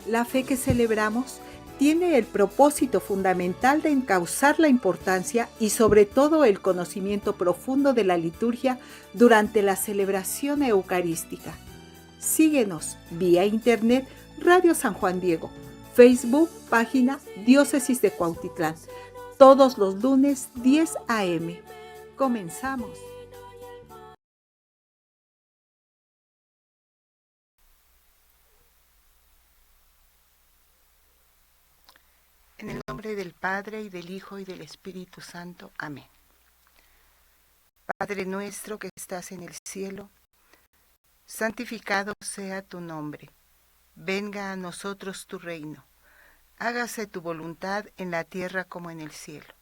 La fe que celebramos tiene el propósito fundamental de encauzar la importancia y sobre todo el conocimiento profundo de la liturgia durante la celebración eucarística. Síguenos vía internet Radio San Juan Diego, Facebook, página Diócesis de Cuautitlán, todos los lunes 10 a.m. Comenzamos. En el nombre del Padre, y del Hijo, y del Espíritu Santo. Amén. Padre nuestro que estás en el cielo, santificado sea tu nombre. Venga a nosotros tu reino. Hágase tu voluntad en la tierra como en el cielo.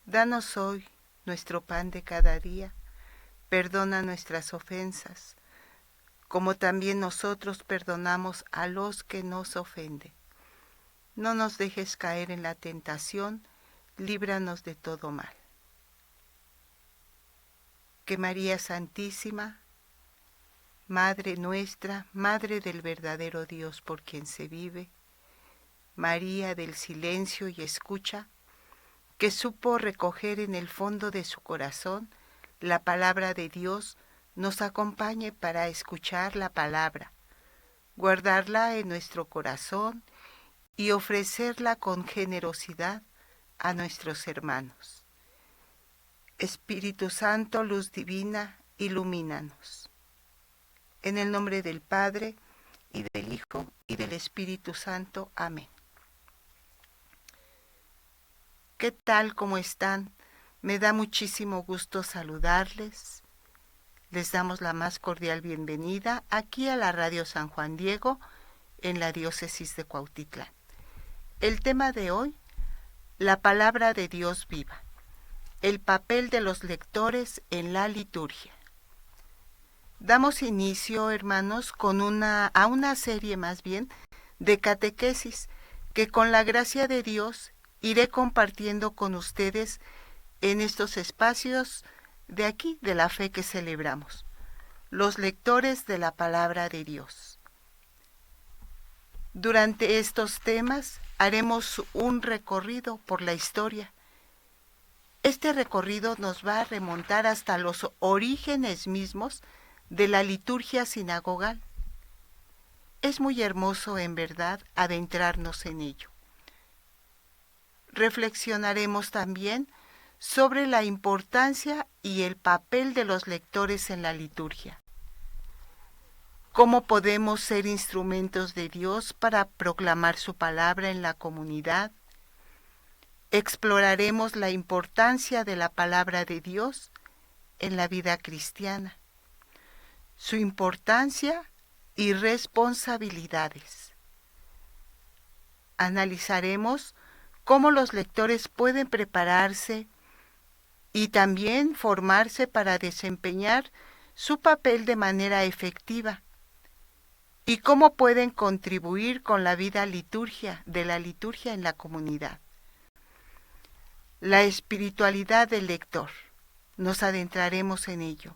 Danos hoy nuestro pan de cada día. Perdona nuestras ofensas, como también nosotros perdonamos a los que nos ofenden. No nos dejes caer en la tentación, líbranos de todo mal. Que María Santísima, Madre nuestra, Madre del verdadero Dios por quien se vive, María del silencio y escucha, que supo recoger en el fondo de su corazón la palabra de Dios, nos acompañe para escuchar la palabra, guardarla en nuestro corazón y ofrecerla con generosidad a nuestros hermanos. Espíritu Santo, luz divina, ilumínanos. En el nombre del Padre, y del Hijo, y del Espíritu Santo. Amén. ¿Qué tal? ¿Cómo están? Me da muchísimo gusto saludarles. Les damos la más cordial bienvenida aquí a la Radio San Juan Diego, en la Diócesis de Cuautitlán. El tema de hoy, la palabra de Dios viva, el papel de los lectores en la liturgia. Damos inicio, hermanos, a una serie más bien de catequesis que con la gracia de Dios iré compartiendo con ustedes en estos espacios de aquí, de la fe que celebramos, los lectores de la palabra de Dios. Durante estos temas haremos un recorrido por la historia. Este recorrido nos va a remontar hasta los orígenes mismos de la liturgia sinagogal. Es muy hermoso, en verdad, adentrarnos en ello. Reflexionaremos también sobre la importancia y el papel de los lectores en la liturgia. ¿Cómo podemos ser instrumentos de Dios para proclamar su palabra en la comunidad? Exploraremos la importancia de la palabra de Dios en la vida cristiana, su importancia y responsabilidades. Analizaremos cómo los lectores pueden prepararse y también formarse para desempeñar su papel de manera efectiva, y cómo pueden contribuir con la vida de la liturgia en la comunidad. La espiritualidad del lector, nos adentraremos en ello.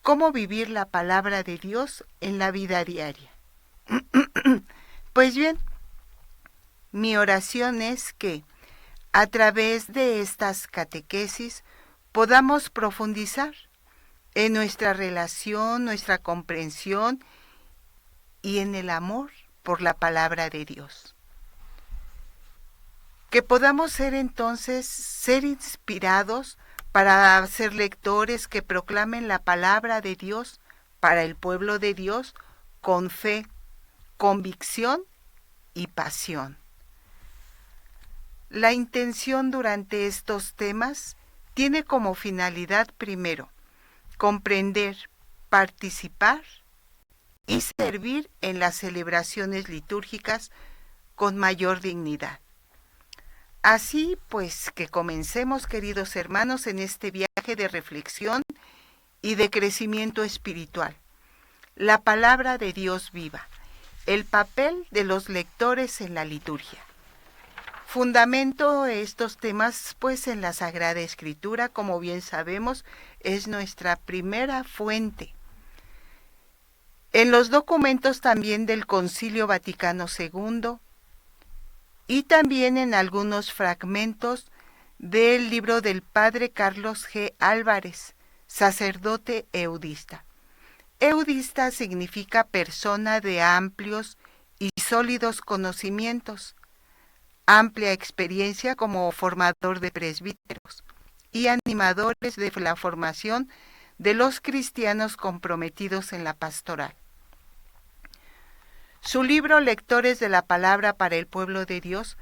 ¿Cómo vivir la palabra de Dios en la vida diaria? Pues bien, mi oración es que a través de estas catequesis podamos profundizar en nuestra relación, nuestra comprensión y en el amor por la palabra de Dios. Que podamos ser inspirados para ser lectores que proclamen la palabra de Dios para el pueblo de Dios con fe, convicción y pasión. La intención durante estos temas tiene como finalidad, primero, comprender, participar y servir en las celebraciones litúrgicas con mayor dignidad. Así pues, que comencemos, queridos hermanos, en este viaje de reflexión y de crecimiento espiritual. La palabra de Dios viva, el papel de los lectores en la liturgia. Fundamento estos temas, pues, en la Sagrada Escritura, como bien sabemos, es nuestra primera fuente. en los documentos también del Concilio Vaticano II y también en algunos fragmentos del libro del padre Carlos G. Álvarez, sacerdote eudista. Eudista significa persona de amplios y sólidos conocimientos, amplia experiencia como formador de presbíteros y animadores de la formación de los cristianos comprometidos en la pastoral. Su libro Lectores de la Palabra para el Pueblo de Dios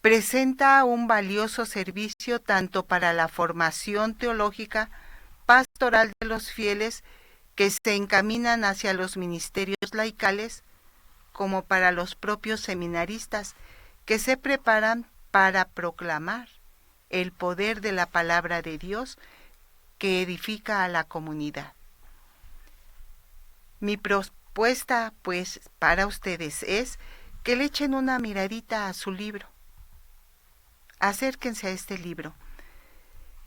presenta un valioso servicio tanto para la formación teológica pastoral de los fieles que se encaminan hacia los ministerios laicales, como para los propios seminaristas que se preparan para proclamar el poder de la palabra de Dios que edifica a la comunidad. Mi propuesta, pues, para ustedes es que le echen una miradita a su libro. Acérquense a este libro.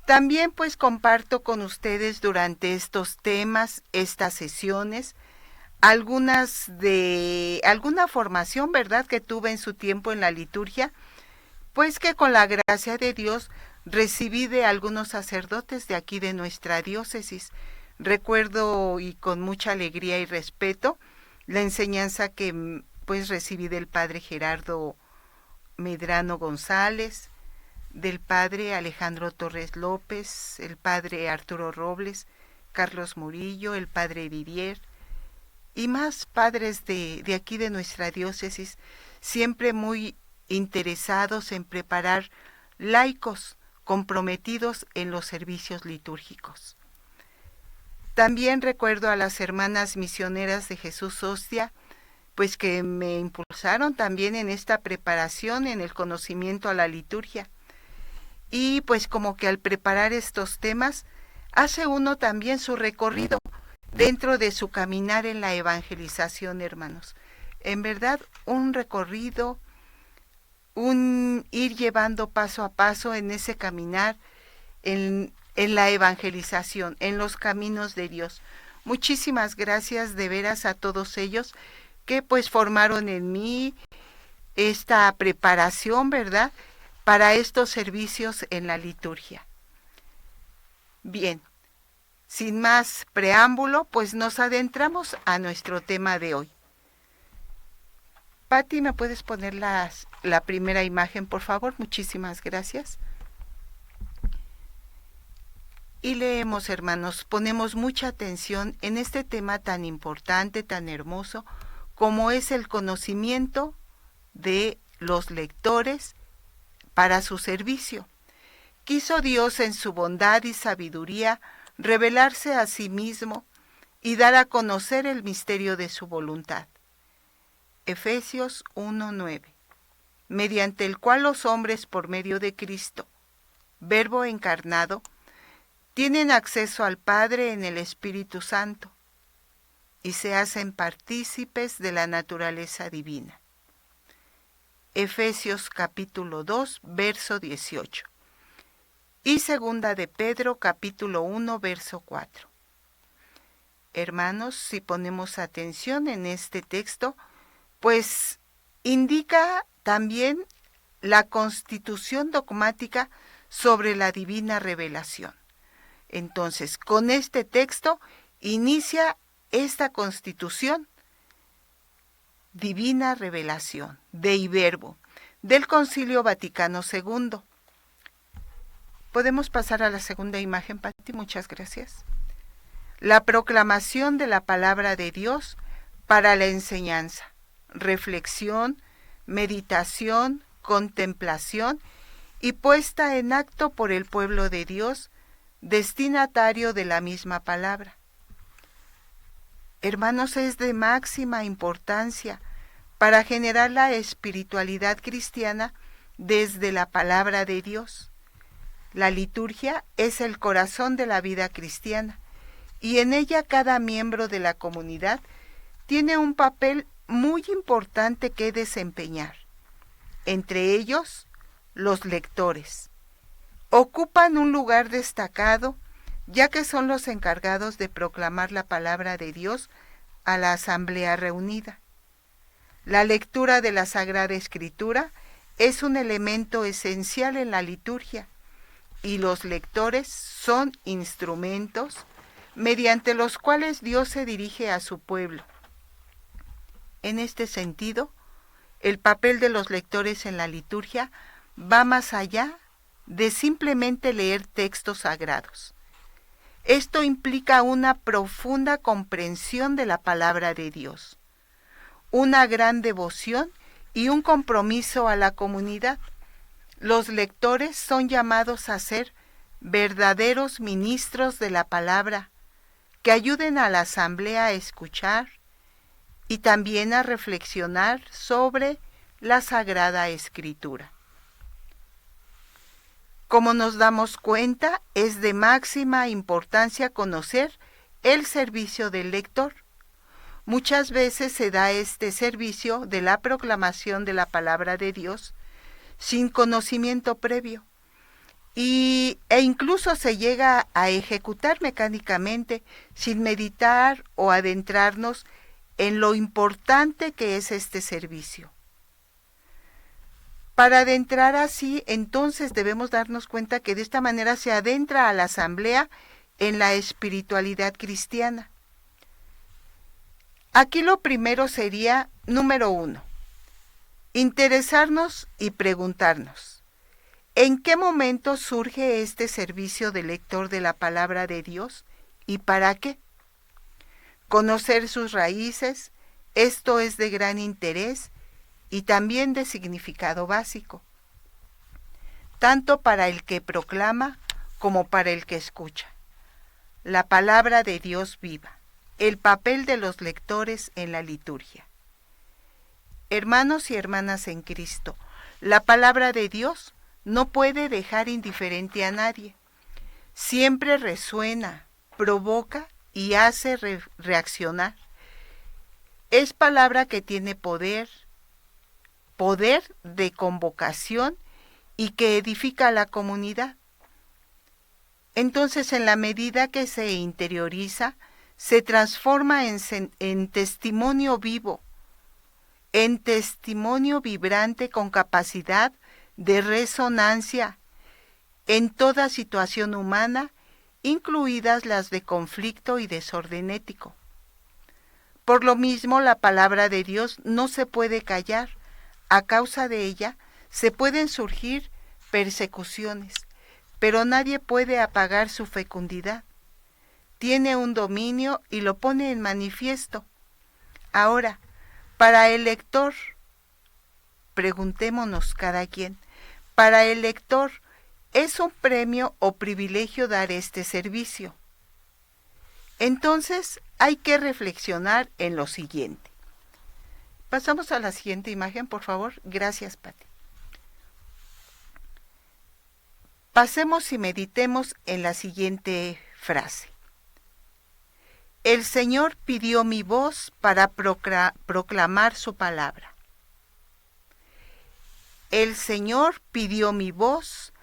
También pues comparto con ustedes durante estos temas, estas sesiones, alguna formación, ¿verdad?, que tuve en su tiempo en la liturgia, pues que con la gracia de Dios recibí de algunos sacerdotes de aquí de nuestra diócesis. Recuerdo y con mucha alegría y respeto la enseñanza que pues recibí del padre Gerardo Medrano González, del padre Alejandro Torres López, el padre Arturo Robles, Carlos Murillo, el padre Didier y más padres de aquí de nuestra diócesis, siempre muy interesados en preparar laicos comprometidos en los servicios litúrgicos. También recuerdo a las hermanas misioneras de Jesús Hostia, pues que me impulsaron también en esta preparación, en el conocimiento a la liturgia. Y pues como que al preparar estos temas, hace uno también su recorrido dentro de su caminar en la evangelización, hermanos. En verdad, un recorrido, un ir llevando paso a paso en ese caminar, en la evangelización, en los caminos de Dios. Muchísimas gracias de veras a todos ellos que pues formaron en mí esta preparación, ¿verdad?, para estos servicios en la liturgia. Bien, sin más preámbulo, pues nos adentramos a nuestro tema de hoy. Pati, ¿me puedes poner la primera imagen, por favor? Muchísimas gracias. Y leemos, hermanos, ponemos mucha atención en este tema tan importante, tan hermoso, como es el conocimiento de los lectores para su servicio. Quiso Dios en su bondad y sabiduría revelarse a sí mismo y dar a conocer el misterio de su voluntad. Efesios 1:9, mediante el cual los hombres por medio de Cristo, Verbo encarnado, tienen acceso al Padre en el Espíritu Santo y se hacen partícipes de la naturaleza divina. Efesios capítulo 2, verso 18. Y segunda de Pedro capítulo 1, verso 4. Hermanos, si ponemos atención en este texto, pues indica también la constitución dogmática sobre la divina revelación. Entonces, con este texto inicia esta constitución, divina revelación, Dei Verbo, del Concilio Vaticano II. ¿Podemos pasar a la segunda imagen, Pati? Muchas gracias. La proclamación de la palabra de Dios para la enseñanza, reflexión, meditación, contemplación y puesta en acto por el pueblo de Dios, destinatario de la misma palabra. Hermanos, es de máxima importancia para generar la espiritualidad cristiana desde la palabra de Dios. La liturgia es el corazón de la vida cristiana y en ella cada miembro de la comunidad tiene un papel muy importante que desempeñar. Entre ellos, los lectores. Ocupan un lugar destacado, ya que son los encargados de proclamar la palabra de Dios a la asamblea reunida. La lectura de la Sagrada Escritura es un elemento esencial en la liturgia y los lectores son instrumentos mediante los cuales Dios se dirige a su pueblo. En este sentido, el papel de los lectores en la liturgia va más allá de simplemente leer textos sagrados. Esto implica una profunda comprensión de la palabra de Dios, una gran devoción y un compromiso a la comunidad. Los lectores son llamados a ser verdaderos ministros de la palabra, que ayuden a la asamblea a escuchar y también a reflexionar sobre la Sagrada Escritura. Como nos damos cuenta, es de máxima importancia conocer el servicio del lector. Muchas veces se da este servicio de la proclamación de la palabra de Dios sin conocimiento previo e incluso se llega a ejecutar mecánicamente sin meditar o adentrarnos en lo importante que es este servicio. Para adentrar así, entonces debemos darnos cuenta que de esta manera se adentra a la asamblea en la espiritualidad cristiana. Aquí lo primero sería, número 1, interesarnos y preguntarnos, ¿en qué momento surge este servicio de lector de la palabra de Dios y para qué? Conocer sus raíces, esto es de gran interés y también de significado básico, tanto para el que proclama como para el que escucha. La palabra de Dios viva, el papel de los lectores en la liturgia. Hermanos y hermanas en Cristo, la palabra de Dios no puede dejar indiferente a nadie. Siempre resuena, provoca y hace reaccionar. Es palabra que tiene poder de convocación y que edifica a la comunidad. Entonces, en la medida que se interioriza, se transforma en testimonio vivo, en testimonio vibrante con capacidad de resonancia en toda situación humana, incluidas las de conflicto y desorden ético. Por lo mismo, la palabra de Dios no se puede callar. A causa de ella se pueden surgir persecuciones, pero nadie puede apagar su fecundidad. Tiene un dominio y lo pone en manifiesto. Ahora, para el lector, preguntémonos cada quien, para el lector, ¿es un premio o privilegio dar este servicio? Entonces, hay que reflexionar en lo siguiente. Pasamos a la siguiente imagen, por favor. Gracias, Pati. Pasemos y meditemos en la siguiente frase. El Señor pidió mi voz para proclamar su palabra. El Señor pidió mi voz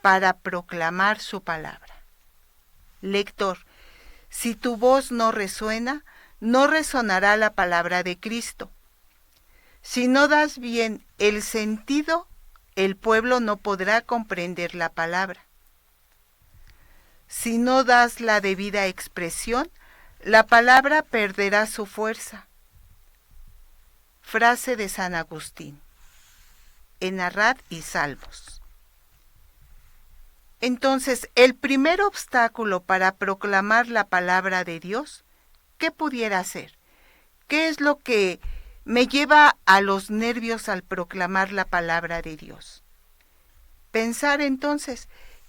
para proclamar su palabra. Lector, si tu voz no resuena, no resonará la palabra de Cristo. Si no das bien el sentido, el pueblo no podrá comprender la palabra. Si no das la debida expresión, la palabra perderá su fuerza. Frase de San Agustín, en Arrad y Salmos. Entonces, el primer obstáculo para proclamar la palabra de Dios, ¿qué pudiera ser? ¿Qué es lo que me lleva a los nervios al proclamar la palabra de Dios? Pensar entonces,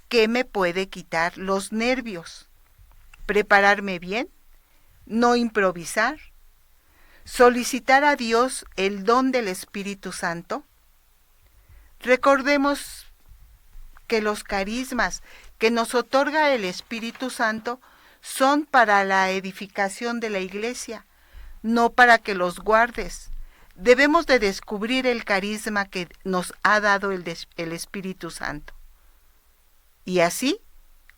¿qué me puede quitar los nervios? ¿Prepararme bien? ¿No improvisar? ¿Solicitar a Dios el don del Espíritu Santo? Recordemos que los carismas que nos otorga el Espíritu Santo son para la edificación de la Iglesia, no para que los guardes. Debemos de descubrir el carisma que nos ha dado el Espíritu Santo. Y así,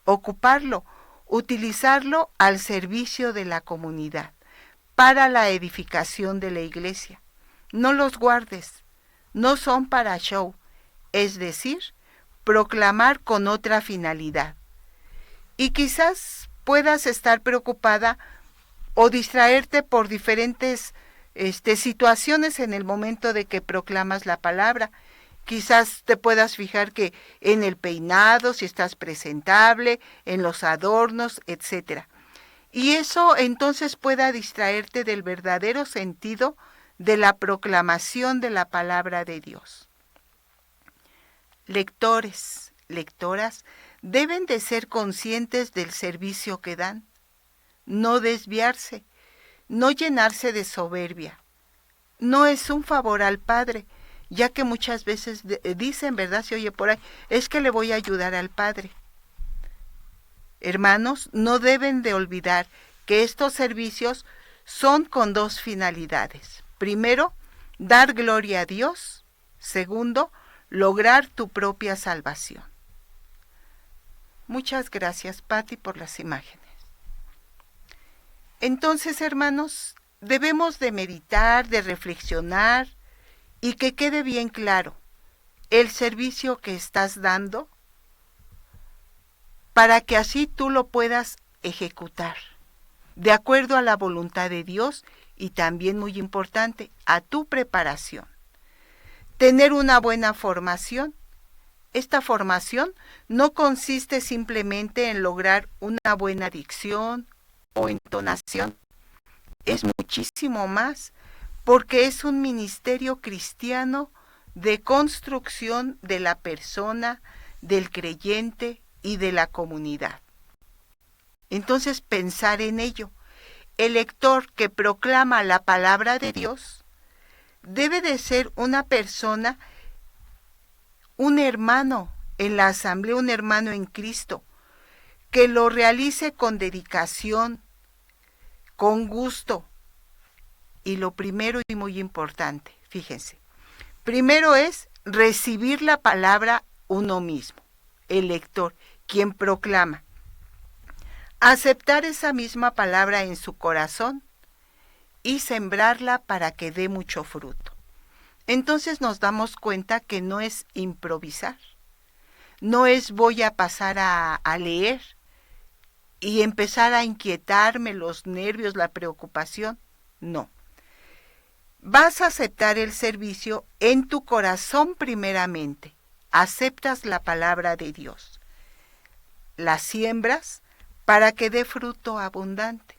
ocuparlo, utilizarlo al servicio de la comunidad, para la edificación de la iglesia. No los guardes, no son para show, es decir, proclamar con otra finalidad. Y quizás puedas estar preocupada o distraerte por diferentes situaciones en el momento de que proclamas la palabra. Quizás te puedas fijar que en el peinado, si estás presentable, en los adornos, etc. Y eso entonces pueda distraerte del verdadero sentido de la proclamación de la palabra de Dios. Lectores, lectoras, deben de ser conscientes del servicio que dan, no desviarse, no llenarse de soberbia. No es un favor al Padre, ya que muchas veces dicen, ¿verdad? Se oye por ahí, es que le voy a ayudar al Padre. Hermanos, no deben de olvidar que estos servicios son con dos finalidades. Primero, dar gloria a Dios. Segundo, lograr tu propia salvación. Muchas gracias, Patti, por las imágenes. Entonces, hermanos, debemos de meditar, de reflexionar y que quede bien claro el servicio que estás dando para que así tú lo puedas ejecutar de acuerdo a la voluntad de Dios y también, muy importante, a tu preparación. Tener una buena formación. Esta formación no consiste simplemente en lograr una buena dicción o entonación. Es muchísimo más, porque es un ministerio cristiano de construcción de la persona, del creyente y de la comunidad. Entonces, pensar en ello. El lector que proclama la palabra de Dios debe de ser una persona, un hermano en la asamblea, un hermano en Cristo, que lo realice con dedicación, con gusto. Y lo primero y muy importante, fíjense, primero es recibir la palabra uno mismo, el lector, quien proclama. Aceptar esa misma palabra en su corazón y sembrarla para que dé mucho fruto. Entonces nos damos cuenta que no es improvisar, no es voy a pasar a leer y empezar a inquietarme los nervios, la preocupación, no. Vas a aceptar el servicio en tu corazón primeramente, aceptas la palabra de Dios, la siembras para que dé fruto abundante.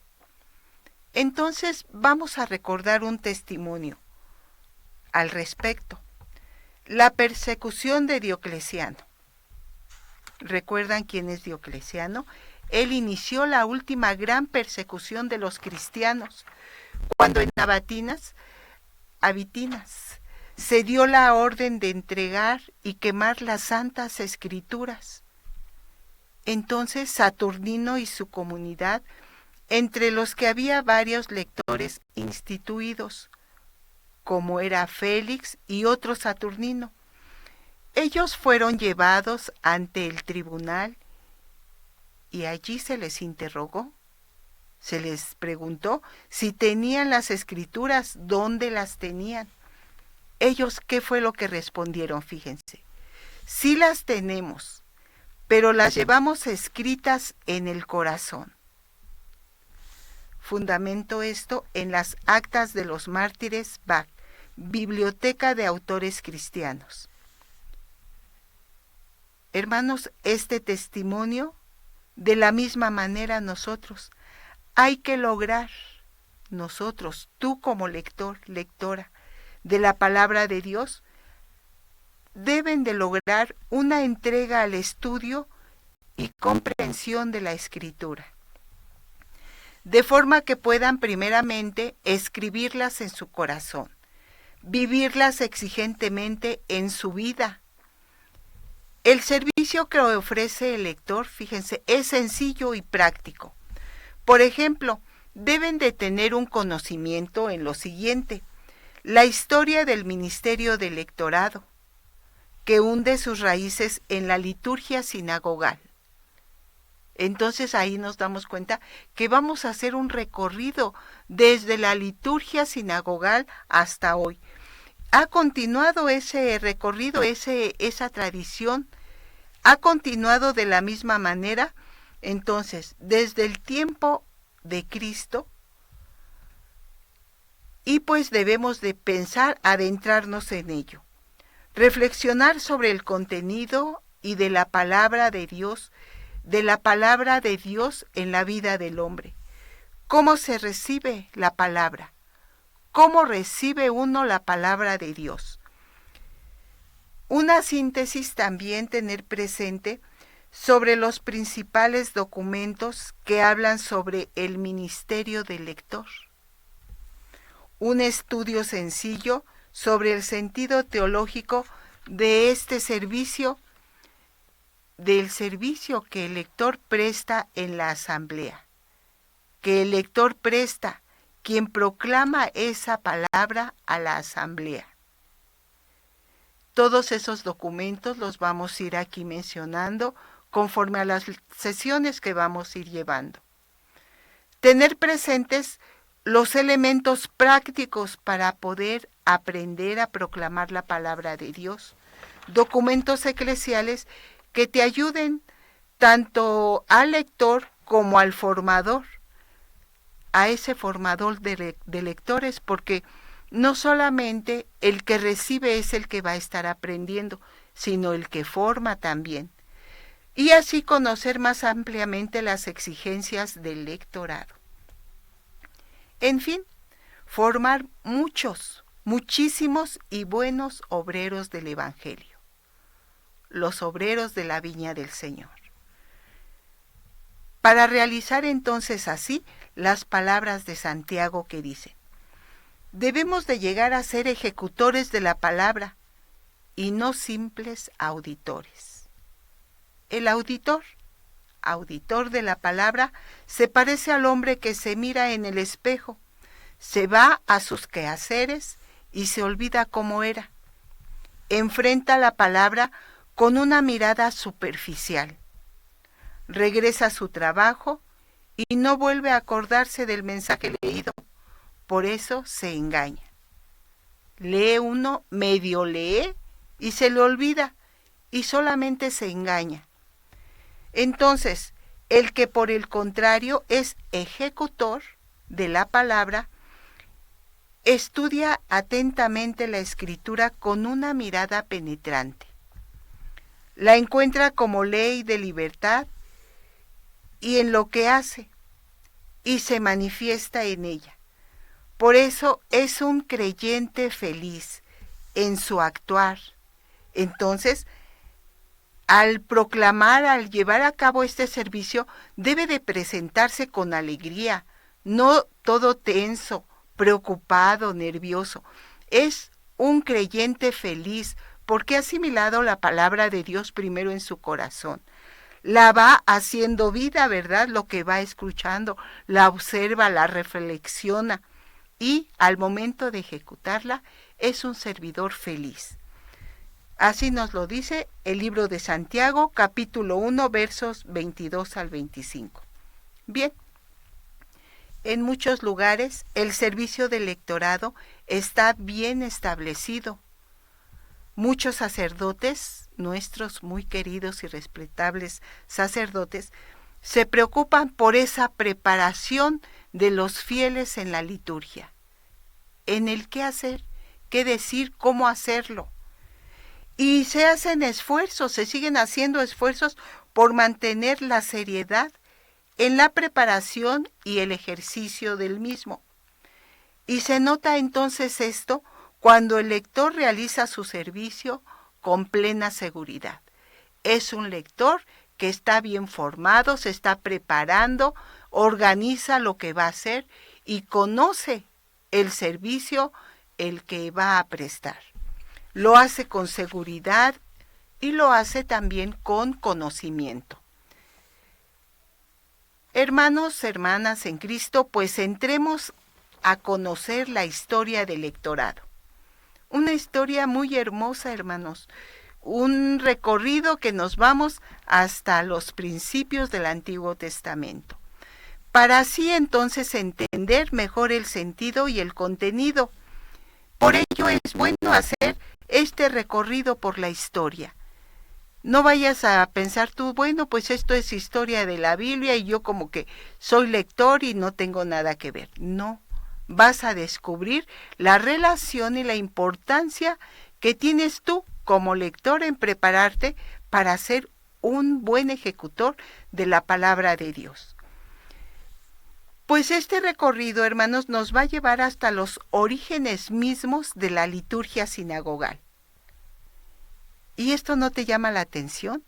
Entonces vamos a recordar un testimonio al respecto. La persecución de Diocleciano. ¿Recuerdan quién es Diocleciano? Él inició la última gran persecución de los cristianos, cuando en Abitinas se dio la orden de entregar y quemar las santas escrituras. Entonces Saturnino y su comunidad, entre los que había varios lectores instituidos, como era Félix y otro Saturnino, ellos fueron llevados ante el tribunal y allí se les interrogó. Se les preguntó si tenían las escrituras, dónde las tenían. Ellos, ¿qué fue lo que respondieron? Fíjense, sí las tenemos, pero las llevamos escritas en el corazón. Fundamento esto en las Actas de los Mártires Bach, Biblioteca de Autores Cristianos. Hermanos, este testimonio, de la misma manera nosotros, hay que lograr, nosotros, tú como lector, lectora de la palabra de Dios, deben de lograr una entrega al estudio y comprensión de la Escritura, de forma que puedan primeramente escribirlas en su corazón, vivirlas exigentemente en su vida. El servicio que ofrece el lector, fíjense, es sencillo y práctico. Por ejemplo, deben de tener un conocimiento en lo siguiente: la historia del ministerio del lectorado, que hunde sus raíces en la liturgia sinagogal. Entonces ahí nos damos cuenta que vamos a hacer un recorrido desde la liturgia sinagogal hasta hoy. Ha continuado ese recorrido, esa tradición, ha continuado de la misma manera. Entonces, desde el tiempo de Cristo, y pues debemos de pensar, adentrarnos en ello, reflexionar sobre el contenido y de la palabra de Dios en la vida del hombre. ¿Cómo se recibe la palabra? ¿Cómo recibe uno la palabra de Dios? Una síntesis también tener presente sobre los principales documentos que hablan sobre el ministerio del lector. Un estudio sencillo sobre el sentido teológico de este servicio, del servicio que el lector presta en la asamblea, que el lector presta, quien proclama esa palabra a la asamblea. Todos esos documentos los vamos a ir aquí mencionando conforme a las sesiones que vamos a ir llevando. Tener presentes los elementos prácticos para poder aprender a proclamar la palabra de Dios. Documentos eclesiales que te ayuden tanto al lector como al formador, a ese formador de lectores, porque no solamente el que recibe es el que va a estar aprendiendo, sino el que forma también. Y así conocer más ampliamente las exigencias del lectorado. En fin, formar muchísimos y buenos obreros del Evangelio, los obreros de la viña del Señor. Para realizar entonces así las palabras de Santiago que dicen: debemos de llegar a ser ejecutores de la palabra y no simples auditores. El auditor de la palabra, se parece al hombre que se mira en el espejo, se va a sus quehaceres y se olvida cómo era. Enfrenta la palabra con una mirada superficial. Regresa a su trabajo y no vuelve a acordarse del mensaje leído. Por eso se engaña. Lee uno, medio lee y se le olvida y solamente se engaña. Entonces, el que por el contrario es ejecutor de la palabra, estudia atentamente la escritura con una mirada penetrante. La encuentra como ley de libertad y en lo que hace, y se manifiesta en ella. Por eso es un creyente feliz en su actuar. Entonces, al proclamar, al llevar a cabo este servicio, debe de presentarse con alegría, no todo tenso, preocupado, nervioso. Es un creyente feliz porque ha asimilado la palabra de Dios primero en su corazón. La va haciendo vida, ¿verdad? Lo que va escuchando, la observa, la reflexiona y al momento de ejecutarla es un servidor feliz. Así nos lo dice el libro de Santiago, capítulo 1, versos 22 al 25. Bien, en muchos lugares el servicio del lectorado está bien establecido. Muchos sacerdotes, nuestros muy queridos y respetables sacerdotes, se preocupan por esa preparación de los fieles en la liturgia, en el qué hacer, qué decir, cómo hacerlo. Y se hacen esfuerzos, se siguen haciendo esfuerzos por mantener la seriedad en la preparación y el ejercicio del mismo. Y se nota entonces esto cuando el lector realiza su servicio con plena seguridad. Es un lector que está bien formado, se está preparando, organiza lo que va a hacer y conoce el servicio el que va a prestar. Lo hace con seguridad y lo hace también con conocimiento. Hermanos, hermanas en Cristo, pues entremos a conocer la historia del lectorado. Una historia muy hermosa, hermanos. un recorrido que nos vamos hasta los principios del Antiguo Testamento, para así entonces entender mejor el sentido y el contenido. Por ello es bueno hacer este recorrido por la historia. No vayas a pensar tú, bueno, pues esto es historia de la Biblia y yo como que soy lector y no tengo nada que ver. No, vas a descubrir la relación y la importancia que tienes tú como lector en prepararte para ser un buen ejecutor de la palabra de Dios. Pues este recorrido, hermanos, nos va a llevar hasta los orígenes mismos de la liturgia sinagogal. ¿Y esto no te llama la atención?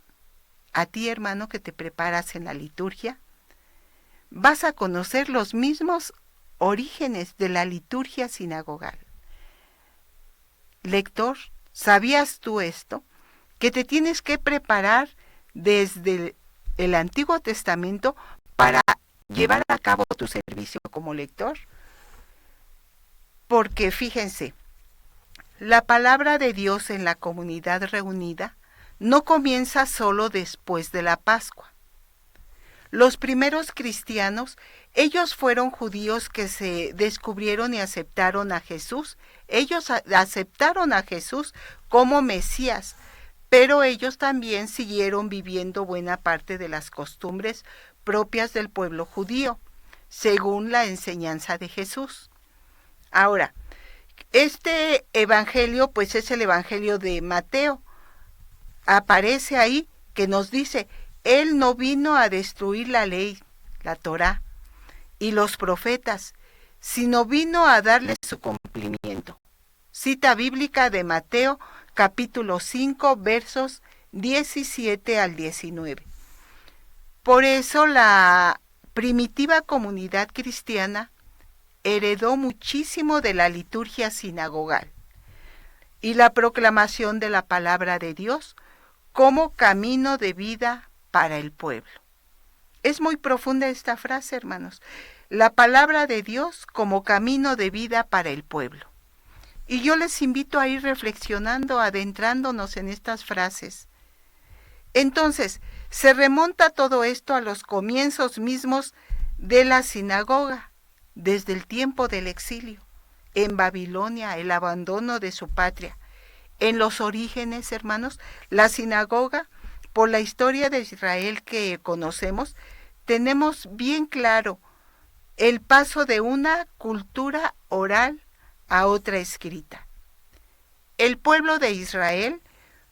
A ti, hermano, que te preparas en la liturgia, vas a conocer los mismos orígenes de la liturgia sinagogal. Lector, ¿sabías tú esto? Que te tienes que preparar desde el Antiguo Testamento para llevar a cabo tu servicio como lector. Porque fíjense, la palabra de Dios en la comunidad reunida no comienza solo después de la Pascua. Los primeros cristianos, ellos fueron judíos que se descubrieron y aceptaron a Jesús. Ellos aceptaron a Jesús como Mesías, pero ellos también siguieron viviendo buena parte de las costumbres propias del pueblo judío, según la enseñanza de Jesús. Ahora, este evangelio, pues es el evangelio de Mateo. Aparece ahí que nos dice, Él no vino a destruir la ley, la Torá, y los profetas, sino vino a darles su cumplimiento. Cita bíblica de Mateo, capítulo 5, versos 17 al 19. Por eso la primitiva comunidad cristiana heredó muchísimo de la liturgia sinagogal y la proclamación de la palabra de Dios como camino de vida para el pueblo. Es muy profunda esta frase, hermanos. La palabra de Dios como camino de vida para el pueblo. Y yo les invito a ir reflexionando, adentrándonos en estas frases. Entonces, se remonta todo esto a los comienzos mismos de la sinagoga, desde el tiempo del exilio, en Babilonia, el abandono de su patria. En los orígenes, hermanos, la sinagoga, por la historia de Israel que conocemos, tenemos bien claro el paso de una cultura oral a otra escrita. El pueblo de Israel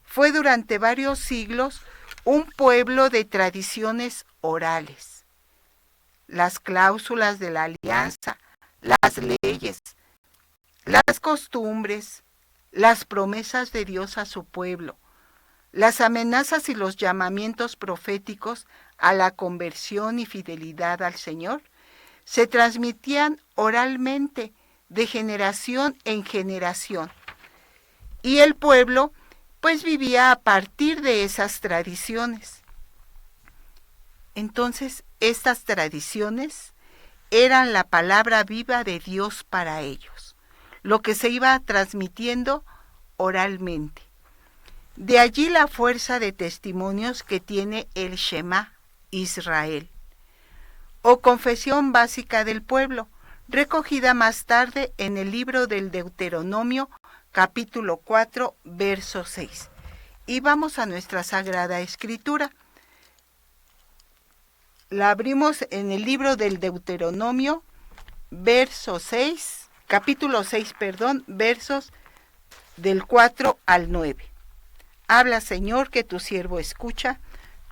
fue durante varios siglos un pueblo de tradiciones orales. Las cláusulas de la alianza, las leyes, las costumbres, las promesas de Dios a su pueblo, las amenazas y los llamamientos proféticos a la conversión y fidelidad al Señor se transmitían oralmente de generación en generación. Y el pueblo pues vivía a partir de esas tradiciones. Entonces, estas tradiciones eran la palabra viva de Dios para ellos, lo que se iba transmitiendo oralmente. De allí la fuerza de testimonios que tiene el Shema Israel, o confesión básica del pueblo, recogida más tarde en el libro del Deuteronomio, capítulo 4, verso 6. Y vamos a nuestra Sagrada Escritura. La abrimos en el libro del Deuteronomio, verso 6, capítulo 6, versos del 4 al 9. Habla, Señor, que tu siervo escucha,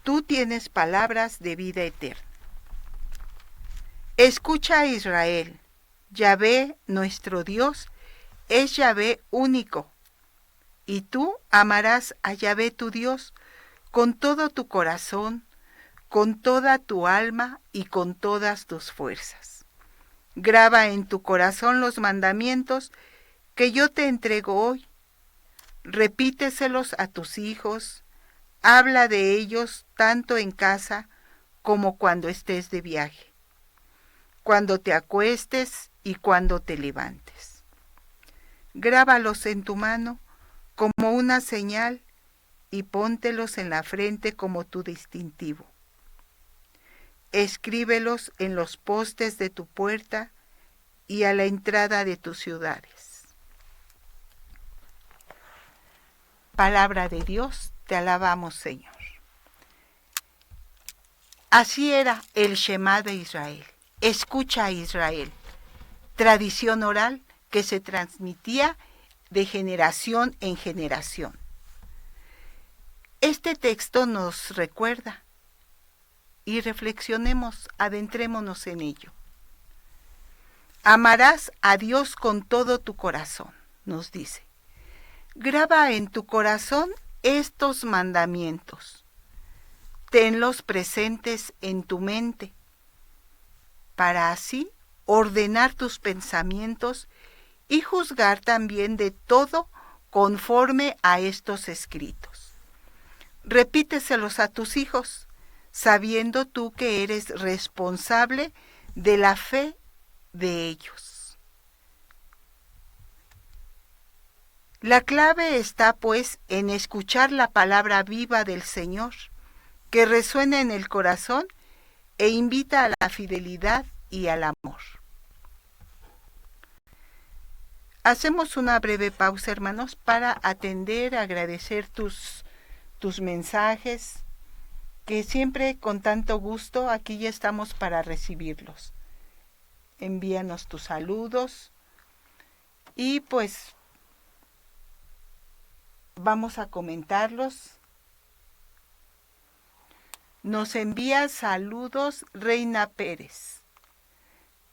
tú tienes palabras de vida eterna. Escucha, Israel, Yahvé, nuestro Dios, es Yahvé único, y tú amarás a Yahvé tu Dios con todo tu corazón, con toda tu alma y con todas tus fuerzas. Graba en tu corazón los mandamientos que yo te entrego hoy. Repíteselos a tus hijos, habla de ellos tanto en casa como cuando estés de viaje, cuando te acuestes y cuando te levantes. Grábalos en tu mano como una señal y póntelos en la frente como tu distintivo. Escríbelos en los postes de tu puerta y a la entrada de tus ciudades. Palabra de Dios, te alabamos, Señor. Así era el Shema de Israel. Escucha a Israel. Tradición oral que se transmitía de generación en generación. Este texto nos recuerda y reflexionemos, adentrémonos en ello. Amarás a Dios con todo tu corazón, nos dice. Graba en tu corazón estos mandamientos. Tenlos presentes en tu mente, para así ordenar tus pensamientos y juzgar también de todo conforme a estos escritos. Repíteselos a tus hijos, sabiendo tú que eres responsable de la fe de ellos. La clave está, pues, en escuchar la palabra viva del Señor, que resuena en el corazón e invita a la fidelidad y al amor. Hacemos una breve pausa, hermanos, para atender, agradecer tus mensajes, que siempre con tanto gusto aquí ya estamos para recibirlos. Envíanos tus saludos y pues vamos a comentarlos. Nos envía saludos Reina Pérez.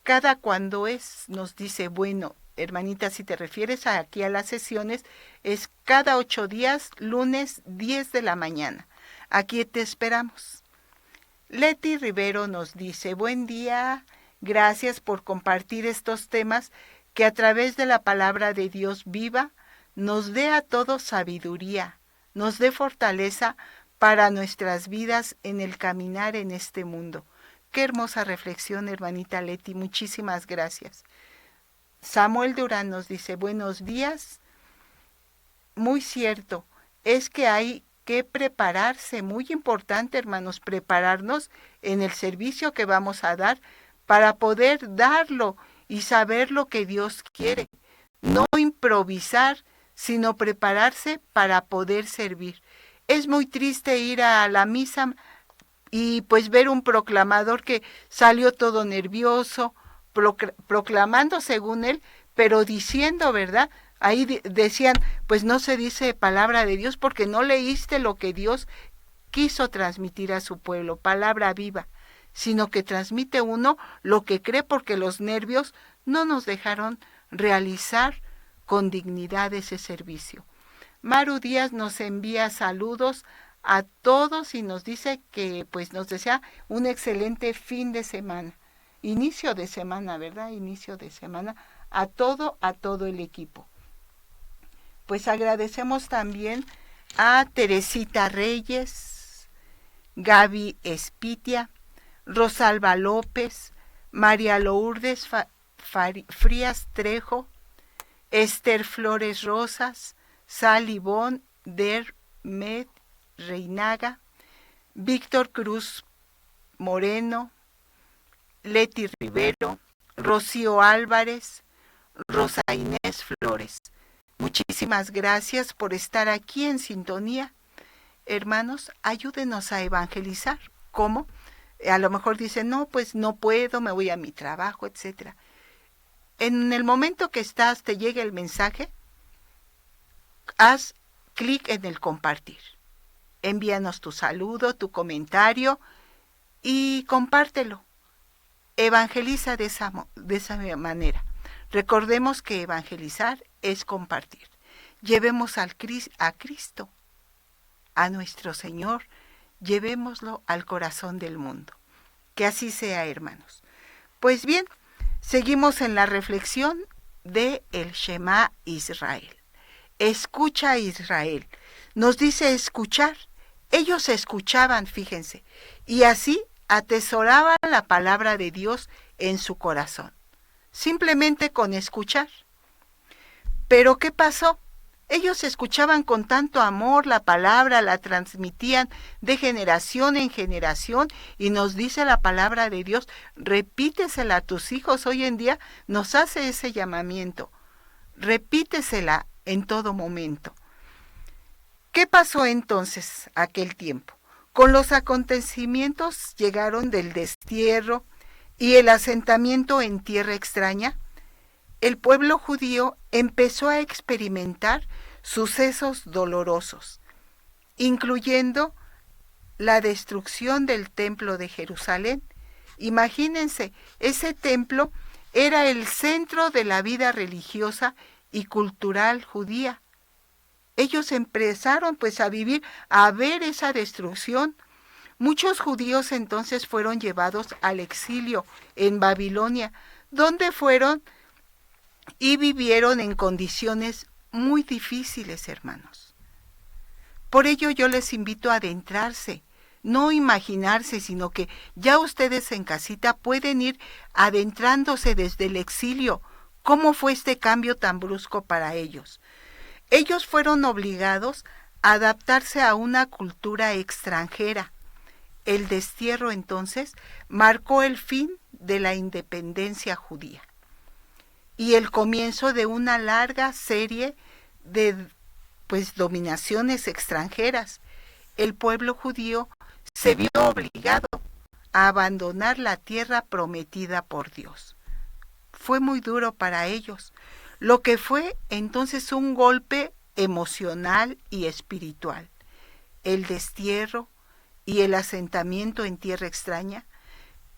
Cada cuando es, nos dice, bueno, hermanita, si te refieres aquí a las sesiones, es cada 8 días, lunes 10 de la mañana. Aquí te esperamos. Leti Rivero nos dice, buen día, gracias por compartir estos temas que a través de la palabra de Dios viva nos dé a todos sabiduría, nos dé fortaleza para nuestras vidas en el caminar en este mundo. Qué hermosa reflexión, hermanita Leti, muchísimas gracias. Samuel Durán nos dice, buenos días, muy cierto, es que hay que prepararse, muy importante, hermanos, prepararnos en el servicio que vamos a dar para poder darlo y saber lo que Dios quiere. No improvisar, sino prepararse para poder servir. Es muy triste ir a la misa y pues ver un proclamador que salió todo nervioso, proclamando según él, pero diciendo, ¿verdad? Ahí decían, pues no se dice palabra de Dios porque no leíste lo que Dios quiso transmitir a su pueblo, palabra viva, sino que transmite uno lo que cree porque los nervios no nos dejaron realizar con dignidad ese servicio. Maru Díaz nos envía saludos a todos y nos dice que pues nos desea un excelente fin de semana. Inicio de semana, ¿verdad? Inicio de semana a todo el equipo. Pues agradecemos también a Teresita Reyes, Gaby Espitia, Rosalba López, María Lourdes Frías Trejo, Esther Flores Rosas, Sally Bon, Dermed Reinaga, Víctor Cruz Moreno, Leti Rivero, Rocío Álvarez, Rosa Inés Flores. Muchísimas gracias por estar aquí en sintonía. Hermanos, ayúdenos a evangelizar. ¿Cómo? A lo mejor dicen, no, pues no puedo, me voy a mi trabajo, etc. En el momento que estás, te llega el mensaje, haz clic en el compartir. Envíanos tu saludo, tu comentario y compártelo. Evangeliza de esa manera. Recordemos que evangelizar es compartir. Llevemos a Cristo, a nuestro Señor, llevémoslo al corazón del mundo. Que así sea, hermanos. Pues bien, seguimos en la reflexión de el Shema Israel. Escucha, Israel. Nos dice escuchar. Ellos escuchaban, fíjense, y así atesoraban la palabra de Dios en su corazón, simplemente con escuchar. Pero ¿qué pasó? Ellos escuchaban con tanto amor la palabra, la transmitían de generación en generación, y nos dice la palabra de Dios, repítesela a tus hijos. Hoy en día nos hace ese llamamiento, repítesela en todo momento. ¿Qué pasó entonces aquel tiempo? Con los acontecimientos llegaron del destierro y el asentamiento en tierra extraña. El pueblo judío empezó a experimentar sucesos dolorosos, incluyendo la destrucción del templo de Jerusalén. Imagínense, ese templo era el centro de la vida religiosa y cultural judía. Ellos empezaron pues a ver esa destrucción. Muchos judíos entonces fueron llevados al exilio en Babilonia, donde fueron y vivieron en condiciones muy difíciles, hermanos. Por ello yo les invito a adentrarse, no imaginarse, sino que ya ustedes en casita pueden ir adentrándose desde el exilio. ¿Cómo fue este cambio tan brusco para ellos? Ellos fueron obligados a adaptarse a una cultura extranjera. El destierro entonces marcó el fin de la independencia judía y el comienzo de una larga serie de dominaciones extranjeras. El pueblo judío se vio obligado a abandonar la tierra prometida por Dios. Fue muy duro para ellos, lo que fue entonces un golpe emocional y espiritual. El destierro y el asentamiento en tierra extraña,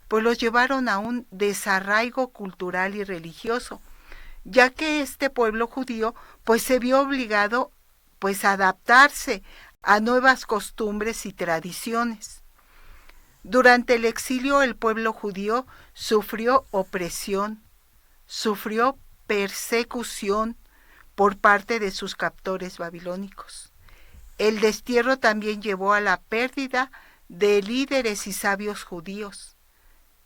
pues los llevaron a un desarraigo cultural y religioso, ya que este pueblo judío pues se vio obligado pues a adaptarse a nuevas costumbres y tradiciones. Durante el exilio el pueblo judío sufrió opresión, sufrió persecución por parte de sus captores babilónicos. El destierro también llevó a la pérdida de líderes y sabios judíos.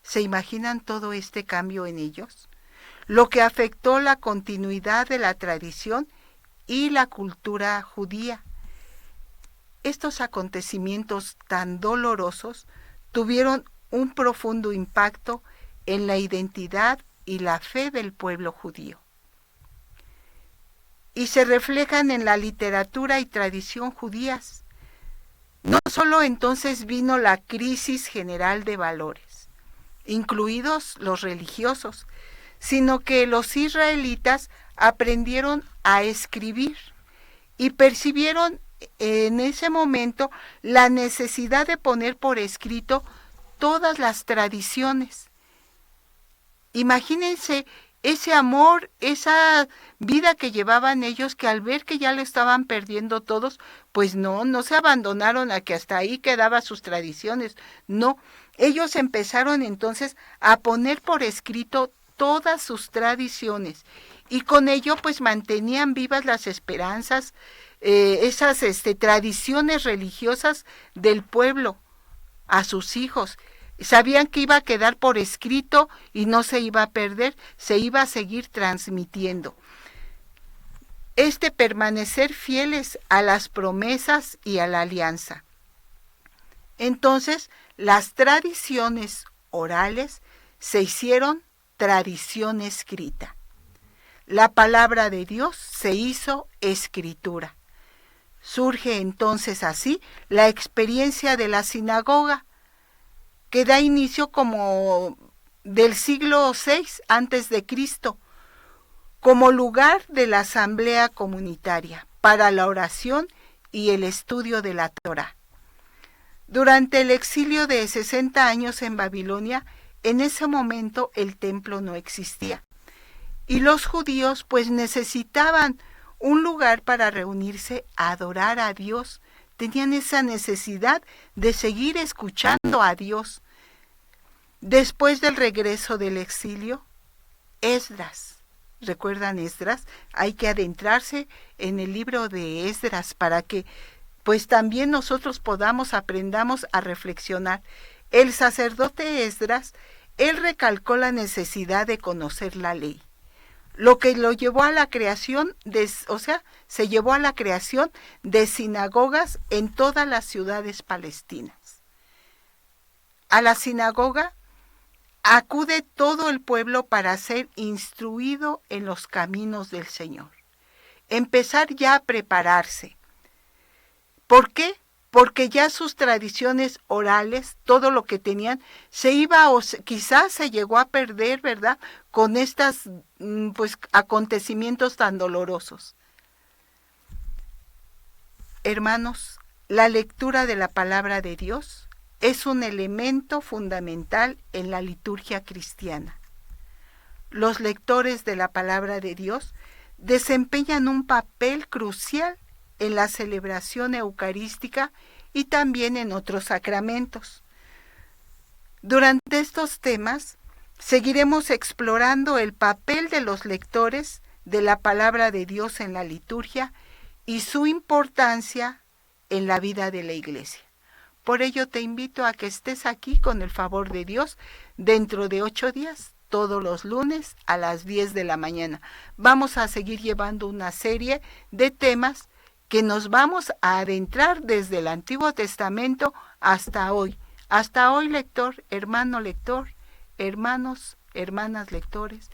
¿Se imaginan todo este cambio en ellos? Lo que afectó la continuidad de la tradición y la cultura judía. Estos acontecimientos tan dolorosos tuvieron un profundo impacto en la identidad y la fe del pueblo judío, y se reflejan en la literatura y tradición judías. No solo entonces vino la crisis general de valores, incluidos los religiosos, sino que los israelitas aprendieron a escribir y percibieron en ese momento la necesidad de poner por escrito todas las tradiciones. Imagínense ese amor, esa vida que llevaban ellos, que al ver que ya lo estaban perdiendo todos, pues no se abandonaron a que hasta ahí quedaban sus tradiciones. No, ellos empezaron entonces a poner por escrito todas sus tradiciones, y con ello pues mantenían vivas las esperanzas, esas tradiciones religiosas del pueblo a sus hijos. Sabían que iba a quedar por escrito y no se iba a perder, se iba a seguir transmitiendo. Permanecer fieles a las promesas y a la alianza. Entonces, las tradiciones orales se hicieron tradición escrita. La palabra de Dios se hizo escritura. Surge entonces así la experiencia de la sinagoga, que da inicio como del siglo VI antes de Cristo, como lugar de la asamblea comunitaria para la oración y el estudio de la Torá. Durante el exilio de 60 años en Babilonia, en ese momento el templo no existía, y los judíos pues necesitaban un lugar para reunirse a adorar a Dios. Tenían esa necesidad de seguir escuchando a Dios. Después del regreso del exilio, Esdras, ¿recuerdan Esdras? Hay que adentrarse en el libro de Esdras para que pues también nosotros aprendamos a reflexionar. El sacerdote Esdras, él recalcó la necesidad de conocer la ley. lo que lo llevó a la creación, se llevó a la creación de sinagogas en todas las ciudades palestinas. A la sinagoga acude todo el pueblo para ser instruido en los caminos del Señor. Empezar ya a prepararse. ¿Por qué? Porque ya sus tradiciones orales, todo lo que tenían, se iba o quizás se llegó a perder, ¿verdad? Con estos acontecimientos tan dolorosos. Hermanos, la lectura de la palabra de Dios es un elemento fundamental en la liturgia cristiana. Los lectores de la palabra de Dios desempeñan un papel crucial en la celebración eucarística y también en otros sacramentos. Durante estos temas seguiremos explorando el papel de los lectores de la palabra de Dios en la liturgia y su importancia en la vida de la Iglesia. Por ello te invito a que estés aquí con el favor de Dios dentro de 8 días, todos los lunes a las 10 de la mañana. Vamos a seguir llevando una serie de temas que nos vamos a adentrar desde el Antiguo Testamento hasta hoy. Hasta hoy, lector, hermano lector, hermanos, hermanas lectores,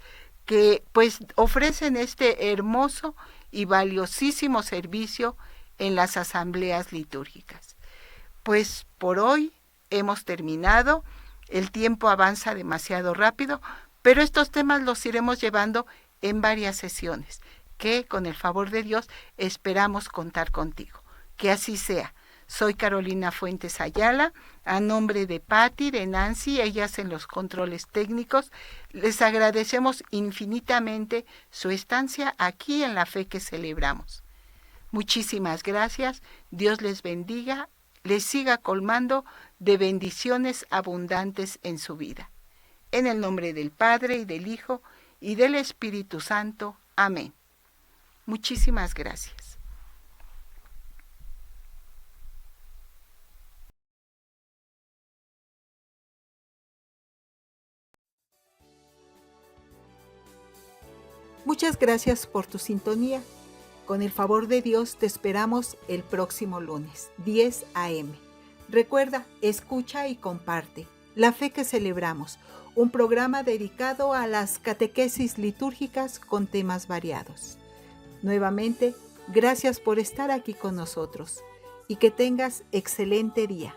que pues ofrecen este hermoso y valiosísimo servicio en las asambleas litúrgicas. Pues por hoy hemos terminado, el tiempo avanza demasiado rápido, pero estos temas los iremos llevando en varias sesiones, que con el favor de Dios esperamos contar contigo. Que así sea. Soy Carolina Fuentes Ayala, a nombre de Patti, de Nancy, ellas en los controles técnicos, les agradecemos infinitamente su estancia aquí en la fe que celebramos. Muchísimas gracias, Dios les bendiga, les siga colmando de bendiciones abundantes en su vida. En el nombre del Padre, y del Hijo, y del Espíritu Santo. Amén. Muchísimas gracias. Muchas gracias por tu sintonía. Con el favor de Dios te esperamos el próximo lunes, 10 a.m. Recuerda, escucha y comparte La Fe que Celebramos, un programa dedicado a las catequesis litúrgicas con temas variados. Nuevamente, gracias por estar aquí con nosotros y que tengas excelente día.